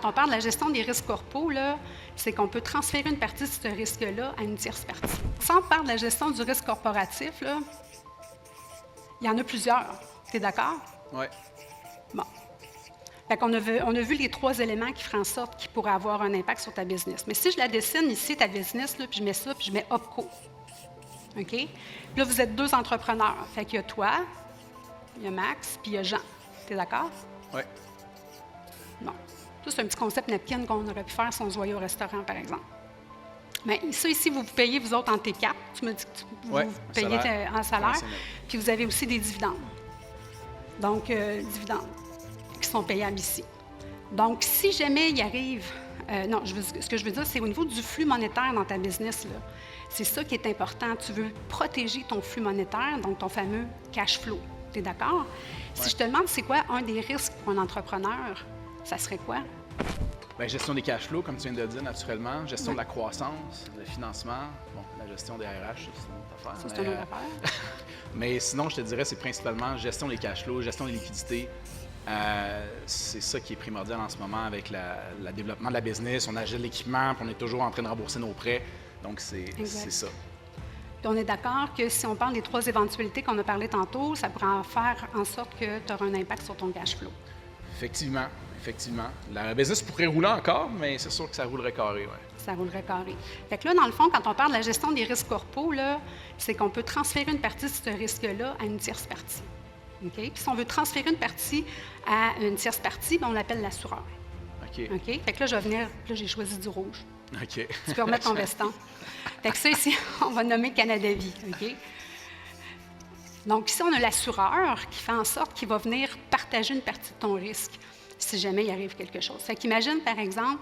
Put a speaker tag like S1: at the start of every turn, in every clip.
S1: on parle de la gestion des risques corpaux, là, c'est qu'on peut transférer une partie de ce risque-là à une tierce partie. Si on parle de la gestion du risque corporatif, là, il y en a plusieurs. Tu es d'accord?
S2: Oui.
S1: Bon. Fait qu'on on a vu les 3 éléments qui feraient en sorte qu'ils pourraient avoir un impact sur ta business. Mais si je la dessine ici, ta business, là, puis je mets ça, puis je mets OPCO. OK? Puis là, vous êtes 2 entrepreneurs. Fait qu'il y a toi, il y a Max, puis il y a Jean. Tu es d'accord?
S2: Oui.
S1: Bon. Ça, c'est un petit concept napkin qu'on aurait pu faire si on se voyait au restaurant, par exemple. Mais ça, ici, vous payez, vous autres, en T4. Tu me dis que vous payez en salaire. Puis vous avez aussi des dividendes. Donc, dividendes qui sont payables ici. Donc, si jamais il arrive... ce que je veux dire, c'est au niveau du flux monétaire dans ta business, là. C'est ça qui est important. Tu veux protéger ton flux monétaire, donc ton fameux cash flow. Tu es d'accord? Si je te demande c'est quoi un des risques pour un entrepreneur, ça serait quoi?
S2: Bien, gestion des cash flows, comme tu viens de le dire, naturellement. Gestion de la croissance, le financement. Bon, la gestion des RH, c'est une autre affaire.
S1: Ça, c'est une autre affaire.
S2: Mais sinon, je te dirais, c'est principalement gestion des cash flows, gestion des liquidités. C'est ça qui est primordial en ce moment avec le développement de la business. On achète de l'équipement, puis on est toujours en train de rembourser nos prêts. Donc, c'est ça.
S1: Puis on est d'accord que si on parle des 3 éventualités qu'on a parlé tantôt, ça pourrait en faire en sorte que tu auras un impact sur ton cash flow.
S2: Effectivement. La business pourrait rouler encore, mais c'est sûr que ça roulerait carré, oui.
S1: Ça roulerait carré. Fait que là, dans le fond, quand on parle de la gestion des risques corpaux, là, c'est qu'on peut transférer une partie de ce risque-là à une tierce partie. OK? Puis si on veut transférer une partie à une tierce partie, bien, on l'appelle l'assureur. OK? Fait que là, je vais venir, là, j'ai choisi du rouge.
S2: OK.
S1: Tu peux remettre ton veston. Fait que ça, ici, on va nommer Canada Vie. OK? Donc, ici, on a l'assureur qui fait en sorte qu'il va venir partager une partie de ton risque si jamais il arrive quelque chose. Fait qu'imagine, par exemple,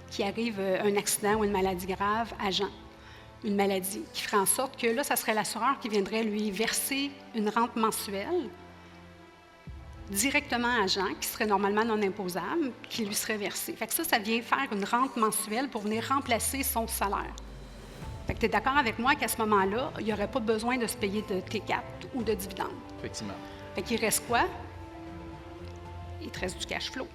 S1: qu'il arrive un accident ou une maladie grave à Jean, une maladie, qui ferait en sorte que là, ça serait l'assureur qui viendrait lui verser une rente mensuelle directement à Jean, qui serait normalement non imposable, qui lui serait versée. Fait que ça vient faire une rente mensuelle pour venir remplacer son salaire. Fait que tu es d'accord avec moi qu'à ce moment-là, il n'y aurait pas besoin de se payer de T4 ou de dividendes.
S2: Effectivement.
S1: Fait qu'il reste quoi? Il te reste du cash flow.